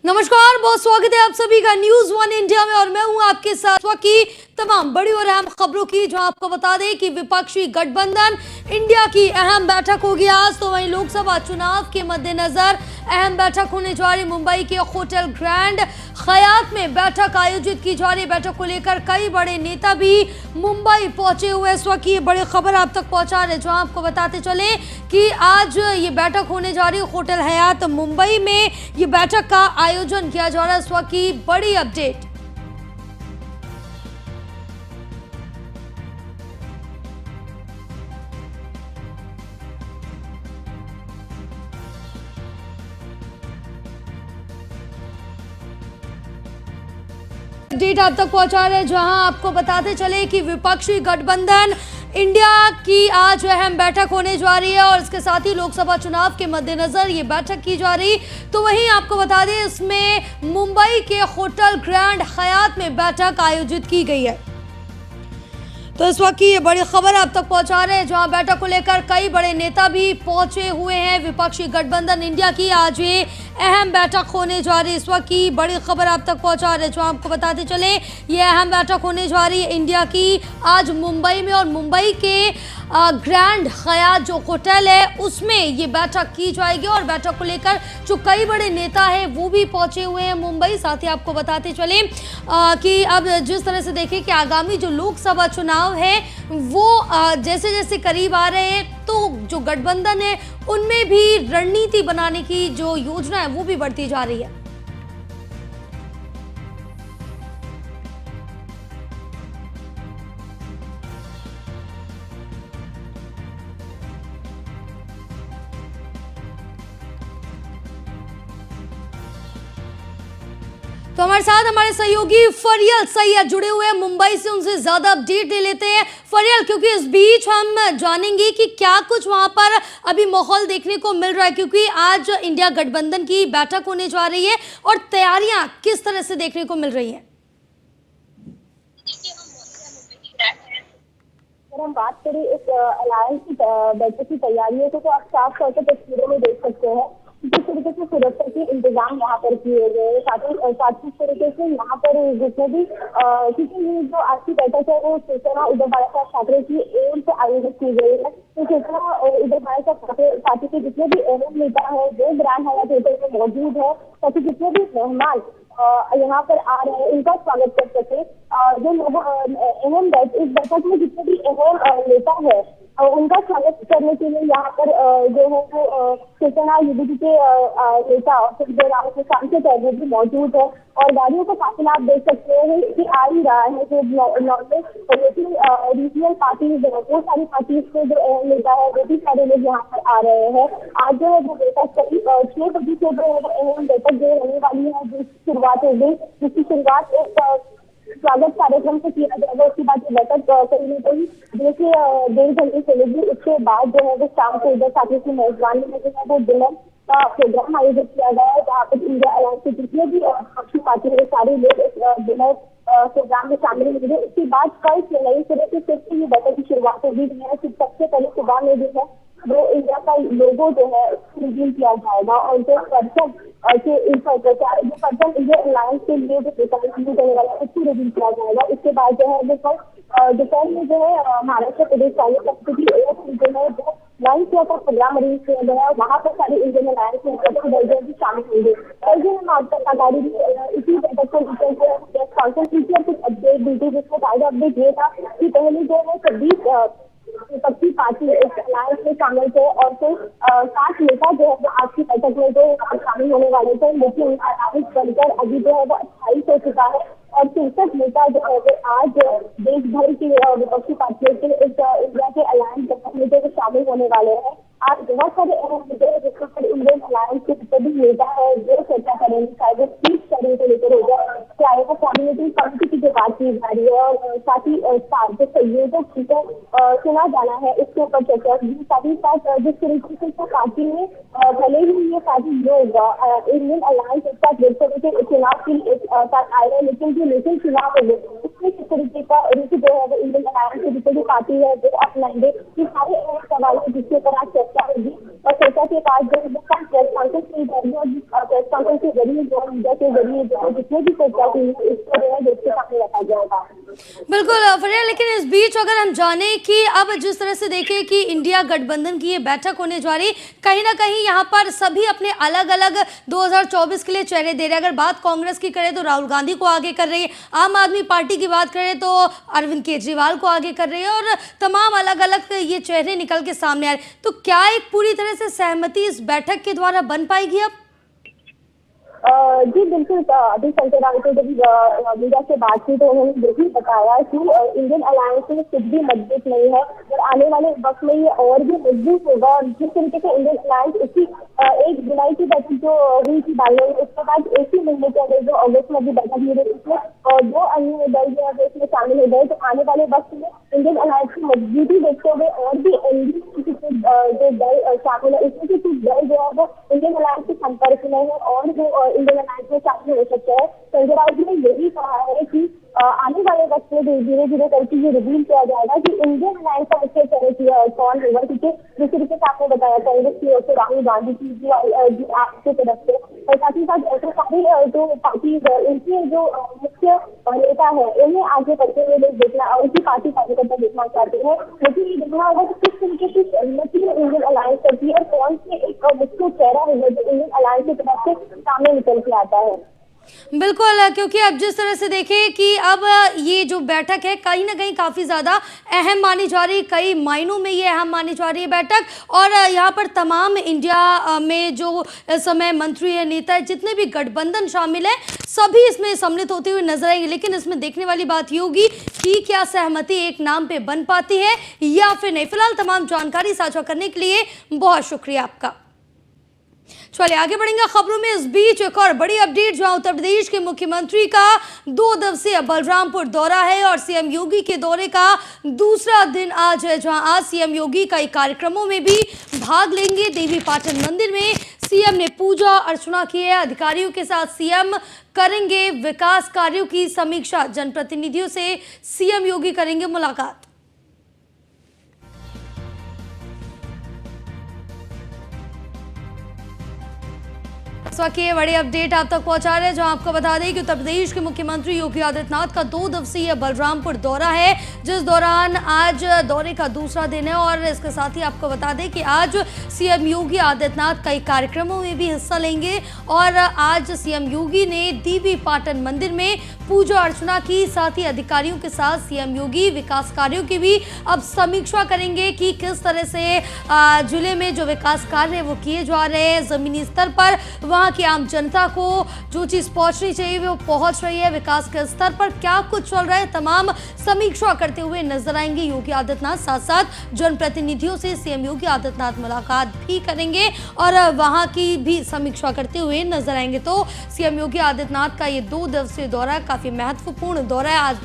नमस्कार, बहुत स्वागत है आप सभी का न्यूज वन इंडिया में और मैं हूं आपके साथ की तमाम बड़ी और अहम खबरों की, जो आपको बता दें कि विपक्षी गठबंधन इंडिया की अहम बैठक होगी आज। तो वहीं लोकसभा चुनाव के मद्देनजर अहम बैठक होने जा रही। मुंबई के होटल ग्रैंड हयात में बैठक आयोजित की जा रही। बैठक को लेकर कई बड़े नेता भी मुंबई पहुंचे हुए। इस वक्त की बड़ी खबर आप तक पहुंचा रहे, जो आपको बताते चले कि आज ये बैठक होने जा रही है होटल हयात मुंबई में। ये बैठक का आयोजन किया जा रहा है। इस वक्त की बड़ी अपडेट। अपडेट आप तक पहुंचा रहे हैं, जहां आपको बताते चले कि विपक्षी गठबंधन इंडिया की आज अहम बैठक होने जा रही है और इसके साथ ही लोकसभा चुनाव के मद्देनजर ये बैठक की जा रही। तो वहीं आपको बता दें, इसमें मुंबई के होटल ग्रैंड हयात में बैठक आयोजित की गई है। तो इस वक्त की ये बड़ी खबर आप तक पहुंचा रहे हैं, जहां बैठक को लेकर कई बड़े नेता भी पहुंचे हुए हैं। विपक्षी गठबंधन इंडिया की आज ये अहम बैठक होने जा रही है। इस वक्त की बड़ी खबर आप तक पहुंचा रहे हैं, जो आपको बताते चले ये अहम बैठक होने जा रही है इंडिया की आज मुंबई में। और मुंबई के ग्रैंड हयात जो होटल है उसमें ये बैठक की जाएगी। और बैठक को लेकर जो कई बड़े नेता हैं वो भी पहुंचे हुए हैं मुंबई। साथ ही आपको बताते चले कि अब जिस तरह से देखें कि आगामी जो लोकसभा चुनाव है वो जैसे जैसे करीब आ रहे हैं, तो जो गठबंधन है उनमें भी रणनीति बनाने की जो योजना है वो भी बढ़ती जा रही है। तो हमारे साथ हमारे सहयोगी फरियल सैयद जुड़े हुए हैं मुंबई से, उनसे ज्यादा अपडेट ले लेते हैं। फरियल, क्योंकि इस बीच हम जानेंगे कि क्या कुछ वहां पर अभी माहौल देखने को मिल रहा है, क्योंकि आज इंडिया गठबंधन की बैठक होने जा रही है और तैयारियां किस तरह से देखने को मिल रही हैं। अगर हम बात करें इस अलायंस की बैठक की तैयारियों को, तो आप साफ तौर पर तस्वीरों में देख सकते हैं जिस तरीके से सुरक्षा के इंतजाम यहाँ पर किए गए। साथ ही तरीके से यहाँ पर जितने भी क्योंकि ये जो आज की बैठक है वो शिवसेना उद्धव बाळासाहेब ठाकरे की एम से आयोजित की गई है। तो शिवसेना उद्धव बाळासाहेब ठाकरे के जितने भी अहम नेता है वो ग्रैंड हयात होटल में मौजूद है, ताकि जितने भी मेहमान यहाँ पर आ रहे हैं उनका स्वागत कर सके। जो लोग अहम इस बैठक में जितने भी अहम नेता है उनका स्वागत करने के लिए यहाँ पर जो है वो शिवसेना यूडीपी के नेता संजय राउत के सांसद है वो भी मौजूद है। और गाड़ियों का काफिला आप देख सकते हैं कि आ ही रहा है। जो नॉर्मल लेकिन रीजनल पार्टीज है, वो सारी पार्टीज के जो अहम नेता है वो भी सारे लोग यहाँ पर आ रहे हैं। आज जो है वो बैठक करीब 6 बजे से जो अहम बैठक जो होने वाली है जिसकी शुरुआत हो गई, जिसकी शुरुआत एक स्वागत कार्यक्रम से किया जाएगा। उसके बाद ये बैठक कहीं ना कहीं जैसे 1.5 घंटे चलेगी। उसके बाद जो है वो शाम को उधर साथी की मेजबानी में जो है वो डिनर का प्रोग्राम आयोजित किया गया है, जहाँ पर इंडिया अलायंस के जितने भी पक्षी पार्टी है सारे लोग इस डिनर प्रोग्राम में शामिल होंगे। उसके बाद कल से नई सिरे से फिर से ये बैठक की शुरुआत होगी। सबसे पहले सुबह में जो है वो इंडिया का लोगो जो है रिवील किया जाएगा और जो पर्सन के जो पर्सन इंडिया अलायंस के लिए जो रिप्रेजेंट करने वाला है उसको रिवील किया जाएगा। इसके बाद जो है वो दोपहर में जो है महाराष्ट्र प्रदेश कांग्रेस समिति जो है वो लंच का प्रोग्राम अरेंज किया गया है। वहाँ पर सारे इंडियन अलायंस के भी शामिल होंगे। कल जो है गाड़ी इसी बैठक को प्रेस कॉन्फ्रेंस की कुछ अपडेट दी थी, जिसमें ताजा अपडेट ये था कि पहले जो है 26 विपक्षी पार्टी इस अलायंस में शामिल थे और फिर 7 नेता जो है वो आज की बैठक में जो शामिल होने वाले थे, लेकिन अलायंस बनकर अभी जो है वो 28 हो चुका है और 63 नेता जो है वो आज देश भर की विपक्षी पार्टियों के इस इंडिया के अलायंस में जो शामिल होने वाले हैं। आज बहुत सारे अहम मुद्दे हैं जिसके पर इंडियन अलायंस के जितने भी नेता है वो चर्चा करेंगे, चाहे वो स्पीच करने को लेकर हो जाए, चाहे वो कोऑर्डिनेटिंग कमेटी की जो बात की जा रही है और साथ ही जो संयोजक जिनको चुना जाना है उसके ऊपर चर्चा। साथ ही साथ जिस तरीके से पार्टी में भले ही ये सारी लोग इंडियन अलायंस एक साथ लोकसभा के चुनाव के साथ आए हैं, लेकिन जो लोकल चुनाव है किस तरीके का रुख जो है वो इंडियन अलायंस के जितने भी पार्टी है वो अपनाएंगे, ये सारे अहम सवाल है जिसके ऊपर आज चर्चा होगी। और चर्चा के बाद जो प्रेस कॉन्फ्रेंस की जाएगी और प्रेस कॉन्फ्रेंस के जरिए जो मीडिया के जरिए जो जितने भी चर्चा हुई है इसको जो है देश के सामने रखा जाएगा। बिल्कुल फरिया, लेकिन इस बीच अगर हम जाने कि अब जिस तरह से देखें कि इंडिया गठबंधन की ये बैठक होने जा रही, कहीं ना कहीं यहाँ पर सभी अपने अलग अलग 2024 के लिए चेहरे दे रहे हैं। अगर बात कांग्रेस की करें तो राहुल गांधी को आगे कर रही है, आम आदमी पार्टी की बात करें तो अरविंद केजरीवाल को आगे कर रही है, और तमाम अलग अलग ये चेहरे निकल के सामने आ रहे। तो क्या एक पूरी तरह से सहमति इस बैठक के द्वारा बन पाएगी अब? जी बिल्कुल, अभी संजय राउत ने जब मीडिया से बात की तो उन्होंने यही बताया कि इंडियन अलायंस में कुछ भी मजबूत नहीं है और आने वाले वक्त में ये और भी मजबूत होगा। और जिस तरीके से इंडियन अलायंस इसी 1 जुलाई की बैठक जो हुई थी बाइडेन, उसके बाद एक ही महीने के अंदर जो अगस्त में भी बैठक हुई थी उसमें और 2 अन्य दल जो है इसमें शामिल हो गए। तो आने वाले वक्त में इंडियन अलायंस की मजबूती देखते हुए और भी जो दल शामिल है इसमें से कुछ दल जो है वो इंडियन अलायंस के संपर्क में है और वो इंडियन अलायंस में शामिल हो सकता है। संजय राउत ने यही कहा है कि आने वाले वक्त में धीरे धीरे करके ये रिवील किया जाएगा कि इंडियन अलायंस का मुख्य चेहरा कौन होगा, क्योंकि जिस तरीके से आपने बताया कांग्रेस की ओर से राहुल गांधी की आपके तरफ से और साथ ही साथ ऐसे सारी जो पार्टी इनके जो मुख्य नेता है उन्हें आगे बढ़ते हुए लोग देखना, उनकी पार्टी कार्यकर्ता देखना चाहते हैं। लेकिन ये देखना होगा कि किस तरीके की सहमति इंडियन अलायंस करती है और कौन से एक मुख्य चेहरा होगा जो इंडियन अलायंस की तरफ से सामने निकल के आता है। बिल्कुल, क्योंकि अब जिस तरह से देखें कि अब ये जो बैठक है कहीं ना कहीं काफ़ी ज़्यादा अहम मानी जा रही है, कई मायनों में ये अहम मानी जा रही है बैठक। और यहाँ पर तमाम इंडिया में जो इस समय मंत्री है, नेता है, जितने भी गठबंधन शामिल है सभी इसमें सम्मिलित होते हुए नजर आएंगे। लेकिन इसमें देखने वाली बात ये होगी कि क्या सहमति एक नाम पे बन पाती है या फिर नहीं। फिलहाल तमाम जानकारी साझा करने के लिए बहुत शुक्रिया आपका। चलिए आगे बढ़ेंगे खबरों में। इस बीच एक और बड़ी अपडेट, जहां उत्तर प्रदेश के मुख्यमंत्री का 2 दिवसीय बलरामपुर दौरा है और सीएम योगी के दौरे का दूसरा दिन आज है, जहां आज सीएम योगी कई कार्यक्रमों में भी भाग लेंगे। देवी पाटन मंदिर में सीएम ने पूजा अर्चना की है। अधिकारियों के साथ सीएम करेंगे विकास कार्यों की समीक्षा। जनप्रतिनिधियों से सीएम योगी करेंगे मुलाकात। इस वक्त ये बड़ी अपडेट आप तक पहुंचा रहे हैं, जहां आपको बता दें कि उत्तर प्रदेश के मुख्यमंत्री योगी आदित्यनाथ का 2 दिवसीय बलरामपुर दौरा है, जिस दौरान आज दौरे का दूसरा दिन है। और इसके साथ ही आपको बता दें कि आज सीएम योगी आदित्यनाथ कई कार्यक्रमों में भी हिस्सा लेंगे। और आज सीएम योगी ने देवी पाटन मंदिर में पूजा अर्चना की। साथ ही अधिकारियों के साथ सीएम योगी विकास कार्यों की भी अब समीक्षा करेंगे कि किस तरह से जिले में जो विकास कार्य है वो किए जा रहे हैं, जमीनी स्तर पर वहाँ की आम जनता को जो चीज पहुंचनी चाहिए वो पहुंच रही है, विकास के स्तर पर क्या कुछ चल रहा है, तमाम समीक्षा करते हुए नजर आएंगे योगी आदित्यनाथ। साथ साथ जनप्रतिनिधियों से सीएम योगी आदित्यनाथ मुलाकात भी करेंगे और वहां की भी समीक्षा करते हुए नजर आएंगे। तो सीएम योगी आदित्यनाथ का ये 2 दिवसीय दौरा काफी महत्वपूर्ण दौरा है, आज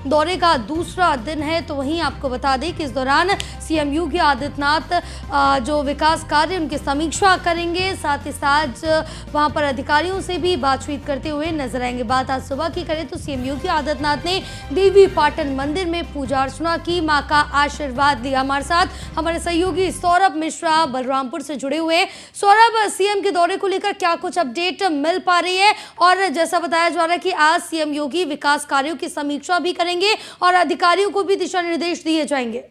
दौरे का दूसरा दिन है। तो वहीं आपको बता दें कि इस दौरान सीएम योगी आदित्यनाथ जो विकास कार्य उनकी समीक्षा करेंगे, साथ ही साथ वहां पर अधिकारियों से भी बातचीत करते हुए नजर आएंगे। बात आज सुबह की करें तो सीएम योगी आदित्यनाथ ने देवी पाटन मंदिर में पूजा अर्चना की, मां का आशीर्वाद लिया। हमारे साथ हमारे सहयोगी सौरभ मिश्रा बलरामपुर से जुड़े हुए। सौरभ, सीएम के दौरे को लेकर क्या कुछ अपडेट मिल पा रही है? और जैसा बताया जा रहा है कि आज सीएम योगी विकास कार्यों की समीक्षा भी करेंगे और अधिकारियों को भी दिशा निर्देश दिए जाएंगे।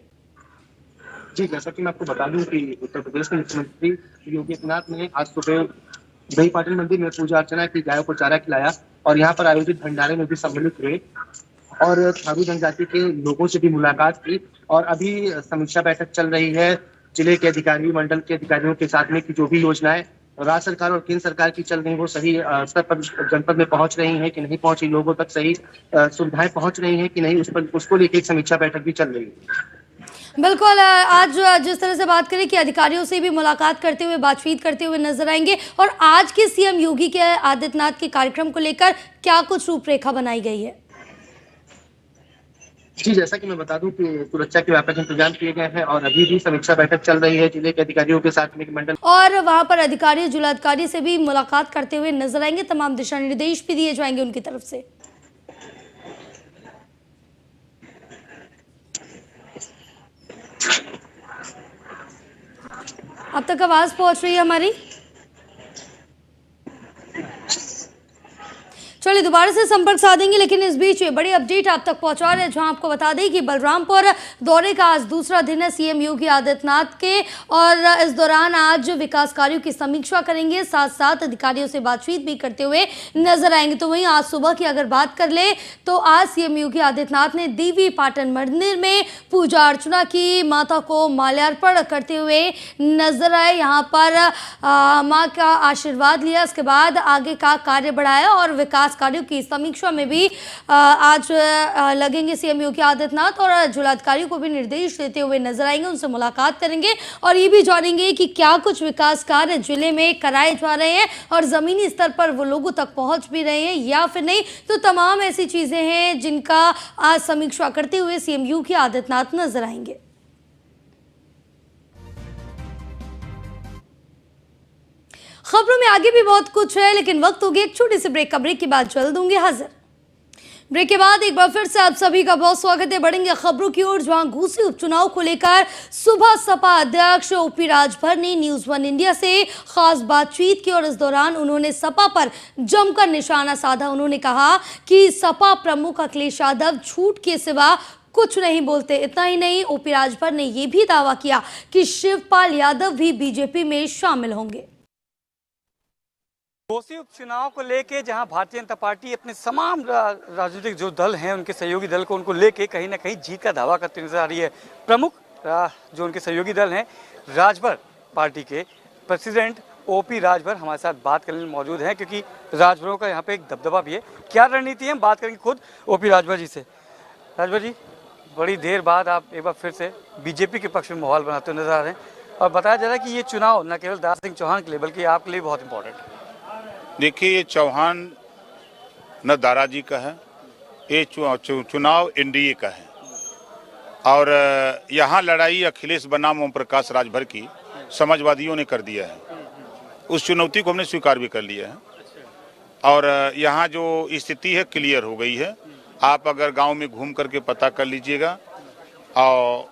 जी, जैसा कि मैं आपको बता दूं कि उत्तर प्रदेश के मुख्यमंत्री योगी आदित्यनाथ ने आज सुबह देवी पाटन मंदिर में पूजा अर्चना की, गायों को चारा खिलाया और यहाँ पर आयोजित भंडारे में भी सम्मिलित हुए और थारू जनजाति के लोगों से भी मुलाकात की। और अभी समीक्षा बैठक चल रही है जिले के अधिकारी मंडल के अधिकारियों के साथ में कि जो भी योजनाएं राज्य सरकार और केंद्र सरकार की चल रही वो सही स्तर पर जनपद में पहुंच रही हैं कि नहीं पहुंची, लोगों तक सही सुविधाएं पहुंच रही हैं कि नहीं, उसको लेकर एक समीक्षा बैठक भी चल रही है। बिल्कुल, आज जिस तरह से बात करें कि अधिकारियों से भी मुलाकात करते हुए बातचीत करते हुए नजर आएंगे। और आज के सीएम योगी के आदित्यनाथ के कार्यक्रम को लेकर क्या कुछ रूपरेखा बनाई गई है? जी, जैसा कि मैं बता दूं कि सुरक्षा के व्यापक इंतजाम किए गए हैं और अभी भी समीक्षा बैठक चल रही है जिले के अधिकारियों के साथ में मंडल, और वहां पर अधिकारी जिलाधिकारी से भी मुलाकात करते हुए नजर आएंगे। तमाम दिशा निर्देश भी दिए जाएंगे उनकी तरफ से। अब तक आवाज पहुंच रही है हमारी? चलिए दोबारा से संपर्क साधेंगे, लेकिन इस बीच ये बड़ी अपडेट आप तक पहुंचा रहे हैं, जहां आपको बता दें कि बलरामपुर दौरे का आज दूसरा दिन है सीएम योगी आदित्यनाथ के, और इस दौरान आज विकास कार्यों की समीक्षा करेंगे, साथ साथ अधिकारियों से बातचीत भी करते हुए नजर आएंगे। तो वहीं आज सुबह की अगर बात कर ले तो आज सीएम योगी आदित्यनाथ ने देवी पाटन मंदिर में पूजा अर्चना की, माता को माल्यार्पण करते हुए नजर आए, यहाँ पर माँ का आशीर्वाद लिया, इसके बाद आगे का कार्य बढ़ाया और विकास कार्यों की समीक्षा में भी आज लगेंगे सीएम योगी आदित्यनाथ, और जिलाधिकारियों को भी निर्देश देते हुए नजर आएंगे, उनसे मुलाकात करेंगे और ये भी जानेंगे कि क्या कुछ विकास कार्य जिले में कराए जा रहे हैं और जमीनी स्तर पर वो लोगों तक पहुंच भी रहे हैं या फिर नहीं। तो तमाम ऐसी चीजें हैं जिनका आज समीक्षा करते हुए सीएम योगी आदित्यनाथ नजर आएंगे। खबरों में आगे भी बहुत कुछ है, लेकिन वक्त हो गया एक छोटी सी ब्रेक का। ब्रेक के बाद जल्द होंगे हाजिर। ब्रेक के बाद एक बार फिर से आप सभी का बहुत स्वागत है। बढ़ेंगे खबरों की ओर, जहां घोसी उपचुनाव को लेकर सुबह सपा अध्यक्ष ओपी राजभर ने न्यूज़ 1 इंडिया से खास बातचीत की और इस दौरान उन्होंने सपा पर जमकर निशाना साधा। उन्होंने कहा कि सपा प्रमुख अखिलेश यादव झूठ के सिवा कुछ नहीं बोलते। इतना ही नहीं, ओपी राजभर ने यह भी दावा किया कि शिवपाल यादव भी बीजेपी में शामिल होंगे। घोसी उपचुनाव को लेके जहां भारतीय जनता पार्टी अपने तमाम राजनीतिक जो दल हैं, उनके सहयोगी दल को उनको लेके कहीं ना कहीं जीत का दावा करती नजर आ रही है। प्रमुख जो उनके सहयोगी दल हैं, राजभर पार्टी के प्रेसिडेंट ओपी राजभर हमारे साथ बात करने में मौजूद हैं, क्योंकि राजभरों का यहाँ पे एक दबदबा भी है। क्या रणनीति है, हम बात करेंगे खुद ओपी राजभर जी से। राजभर जी, बड़ी देर बाद आप एक बार फिर से बीजेपी के पक्ष में माहौल बनाते हुए नजर आ रहे हैं, और बताया जा रहा है कि ये चुनाव न केवल दारा सिंह चौहान के लिए बल्कि आपके लिए बहुत इंपॉर्टेंट है। देखिए, ये चौहान न दारा जी का है, ये चुनाव एनडीए का है, और यहाँ लड़ाई अखिलेश बनाम ओम प्रकाश राजभर की समाजवादियों ने कर दिया है। उस चुनौती को हमने स्वीकार भी कर लिया है, और यहाँ जो स्थिति है क्लियर हो गई है। आप अगर गांव में घूम करके पता कर लीजिएगा, और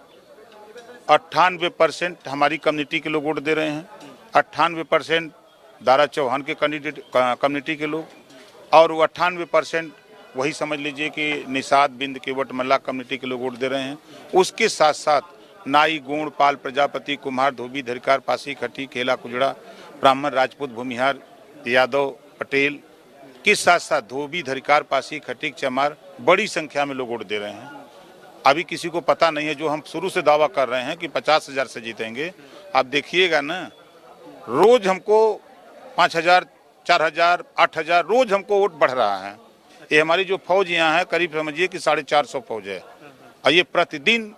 98% हमारी कम्युनिटी के लोग वोट दे रहे हैं, 98% दारा चौहान के कैंडिडेट कम्युनिटी के लोग, और वो 98% वही समझ लीजिए कि निषाद बिंद के वटमल्ला कम्युनिटी के लोग वोट दे रहे हैं। उसके साथ साथ नाई, गोंड, पाल, प्रजापति, कुम्हार, धोबी, धरिकार, पासी, खटी, खेला, कुजड़ा, ब्राह्मण, राजपूत, भूमिहार, यादव, पटेल के साथ साथ धोबी, धरिकार, पासी, खटीक, चमार बड़ी संख्या में लोग वोट दे रहे हैं। अभी किसी को पता नहीं है, जो हम शुरू से दावा कर रहे हैं कि 50,000 से जीतेंगे। आप देखिएगा ना, रोज हमको 5,000, 4,000, 8,000 रोज हमको वोट बढ़ रहा है। ये हमारी जो फौज यहाँ है, करीब समझिए कि 450 फौज है, और ये प्रतिदिन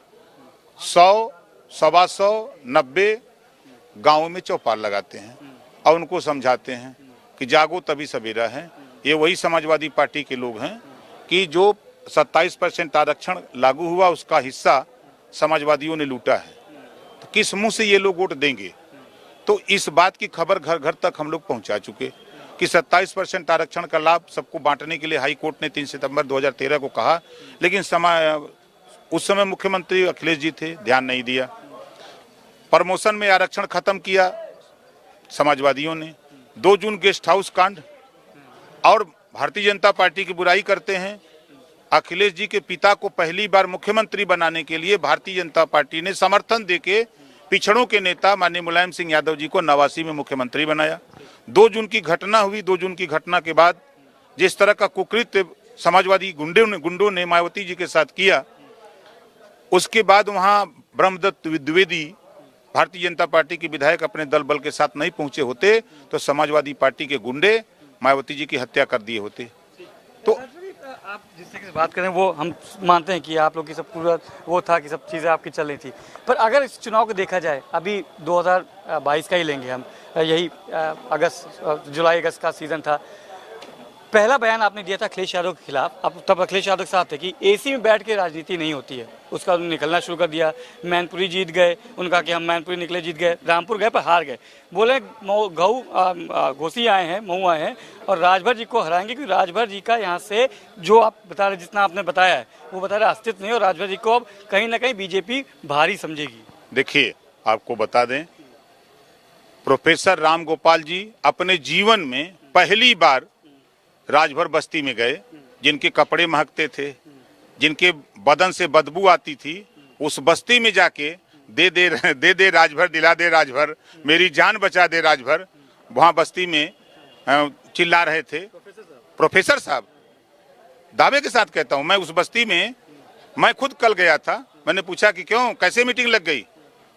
100, 125, 90 गाँव में चौपाल लगाते हैं और उनको समझाते हैं कि जागो तभी सवेरा है। ये वही समाजवादी पार्टी के लोग हैं कि जो 27% आरक्षण लागू हुआ, उसका हिस्सा समाजवादियों ने लूटा है। तो किस मुंह से ये लोग वोट देंगे? तो इस बात की खबर घर घर तक हम लोग पहुंचा चुके कि 27% आरक्षण का लाभ सबको बांटने के लिए हाई कोर्ट ने 3 सितंबर 2013 को कहा, लेकिन उस समय मुख्यमंत्री अखिलेश जी थे, ध्यान नहीं दिया। प्रमोशन में आरक्षण खत्म किया समाजवादियों ने। 2 जून गेस्ट हाउस कांड, और भारतीय जनता पार्टी की बुराई करते हैं। अखिलेश जी के पिता को पहली बार मुख्यमंत्री बनाने के लिए भारतीय जनता पार्टी ने समर्थन देके पिछड़ों के नेता माननीय मुलायम सिंह यादव जी को 89 में मुख्यमंत्री बनाया। 2 जून की घटना हुई। 2 जून की घटना के बाद जिस तरह का कुकृत्य समाजवादी गुंडों ने मायावती जी के साथ किया, उसके बाद वहां ब्रह्मदत्त द्विवेदी भारतीय जनता पार्टी के विधायक अपने दल बल के साथ नहीं पहुंचे होते तो समाजवादी पार्टी के गुंडे मायावती जी की हत्या कर दिए होते। तो आप जिस तरीके से बात करें वो हम मानते हैं कि आप लोग की सब पूरा वो था कि सब चीज़ें आपकी चल रही थी, पर अगर इस चुनाव को देखा जाए, अभी 2022 का ही लेंगे हम, यही जुलाई अगस्त का सीज़न था। पहला बयान आपने दिया था अखिलेश यादव के खिलाफ, अब तब अखिलेश यादव के साथ थे कि एसी में बैठ के राजनीति नहीं होती है। उसका निकलना शुरू कर दिया। मैनपुरी जीत गए, उनका कि हम मैनपुरी निकले जीत गए, रामपुर गए पर हार गए। बोले घोसी आए हैं, मऊ आए हैं और राजभर जी को हराएंगे, क्योंकि राजभर जी का यहाँ से जो आप बता रहे, जितना आपने बताया है वो बता रहे अस्तित्व नहीं, और राजभर जी को अब कहीं ना कहीं बीजेपी भारी समझेगी। देखिए, आपको बता दें प्रोफेसर राम गोपाल जी अपने जीवन में पहली बार राजभर बस्ती में गए, जिनके कपड़े महकते थे, जिनके बदन से बदबू आती थी, उस बस्ती में जाके दे दे राजभर, दिला दे राजभर, मेरी जान बचा दे राजभर, वहाँ बस्ती में चिल्ला रहे थे। प्रोफेसर साहब, दावे के साथ कहता हूँ, मैं उस बस्ती में मैं खुद कल गया था। मैंने पूछा कि क्यों, कैसे मीटिंग लग गई?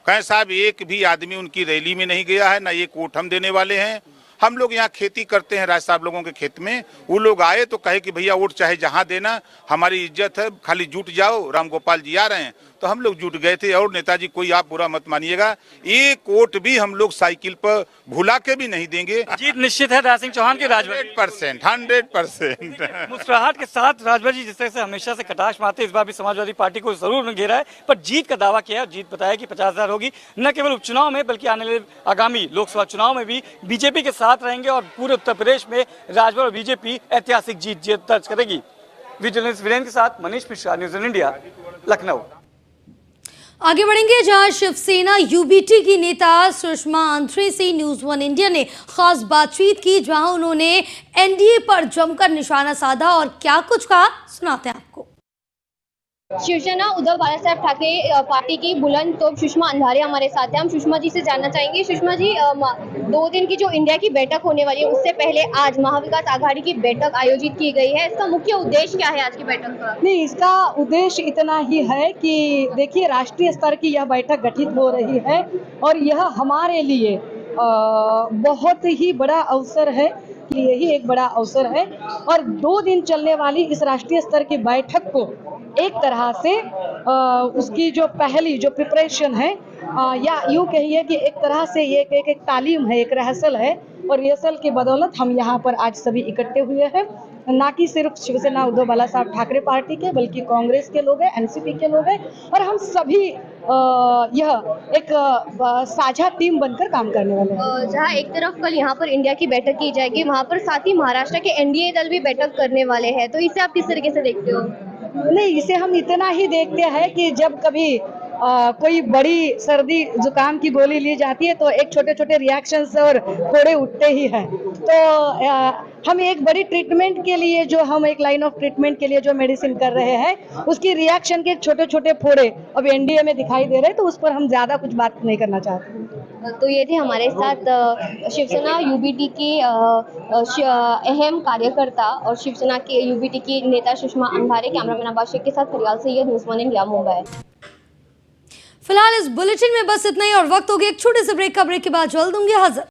कहें साहब एक भी आदमी उनकी रैली में नहीं गया है, ना ये वोट हम देने वाले हैं। हम लोग यहाँ खेती करते हैं, राज साहब लोगों के खेत में, वो लोग आए तो कहे कि भैया वोट चाहे जहाँ देना, हमारी इज्जत है, खाली जुट जाओ, राम गोपाल जी आ रहे हैं। तो हम लोग जुट गए थे। और नेताजी, कोई आप बुरा मत मानिएगा, एक वोट भी हम लोग साइकिल पर भुला के भी नहीं देंगे। जीत निश्चित है राज सिंह चौहान के राजभर। 100%। मुस्कुराहट के साथ राजभर जी जिस तरह से हमेशा से कटाक्ष मारते, इस बार भी समाजवादी पार्टी को जरूर घेरा है, पर जीत का दावा किया है। जीत बताया कि 50,000 होगी, न केवल उपचुनाव में बल्कि आने वाले आगामी लोकसभा चुनाव में भी बीजेपी के साथ रहेंगे और पूरे उत्तर प्रदेश में राजभर और बीजेपी ऐतिहासिक जीत दर्ज करेगी। विजिलेंस वीरेंद्र के साथ मनीष मिश्रा, न्यूज़ इंडिया, लखनऊ। आगे बढ़ेंगे जहां शिवसेना यूबीटी की नेता सुषमा अंद्रे से न्यूज़ वन इंडिया ने खास बातचीत की, जहां उन्होंने एनडीए पर जमकर निशाना साधा और क्या कुछ कहा, सुनाते हैं आपको। शिवसेना उद्धव बालासाहेब ठाकरे पार्टी की बुलंद तोप सुषमा अंधारे हमारे साथ हैं। हम सुषमा जी से जानना चाहेंगे, सुषमा जी 2 दिन की जो इंडिया की बैठक होने वाली है, उससे पहले आज महाविकास आघाड़ी की बैठक आयोजित की गई है। इसका मुख्य उद्देश्य क्या है आज की बैठक का? नहीं, इसका उद्देश्य इतना ही है कि देखिए, राष्ट्रीय स्तर की यह बैठक गठित हो रही है और यह हमारे लिए बहुत ही बड़ा अवसर है। यही एक बड़ा अवसर है और 2 दिन चलने वाली इस राष्ट्रीय स्तर की बैठक को एक तरह से उसकी जो पहली जो प्रिपरेशन है, या यूँ कहिए कि एक तरह से ये एक तालीम है, एक रिहर्सल है, और रिहर्सल की बदौलत हम यहाँ पर आज सभी इकट्ठे हुए हैं। ना कि सिर्फ शिवसेना उद्धव बालासाहेब ठाकरे पार्टी के, बल्कि कांग्रेस के लोग हैं, एनसीपी के लोग हैं, और हम सभी यह एक साझा टीम बनकर काम करने वाले हैं। जहाँ एक तरफ कल यहाँ पर इंडिया की बैठक की जाएगी, वहाँ पर साथ ही महाराष्ट्र के एनडीए दल भी बैठक करने वाले हैं, तो इसे आप किस तरीके से देखते हो? नहीं, इसे हम इतना ही देखते हैं कि जब कभी कोई बड़ी सर्दी जुकाम की गोली ली जाती है तो एक छोटे छोटे रिएक्शंस और फोड़े उठते ही हैं। तो हम एक बड़ी ट्रीटमेंट के लिए, जो हम एक लाइन ऑफ ट्रीटमेंट के लिए जो मेडिसिन कर रहे हैं, उसकी रिएक्शन के छोटे छोटे फोड़े अब एनडीए में दिखाई दे रहे हैं, तो उस पर हम ज्यादा कुछ बात नहीं करना चाहते। तो ये थे हमारे साथ शिवसेना यूबीटी के अहम कार्यकर्ता और शिवसेना के यूबीटी की नेता सुषमा अंधारे। कैमरामैन अब्बास शेख के साथ फरियाल Syed, news one India, Mumbai. फिलहाल इस बुलेटिन में बस इतना ही और वक्त हो गया एक छोटे से ब्रेक का। ब्रेक के बाद जल्द होंगे हाजिर।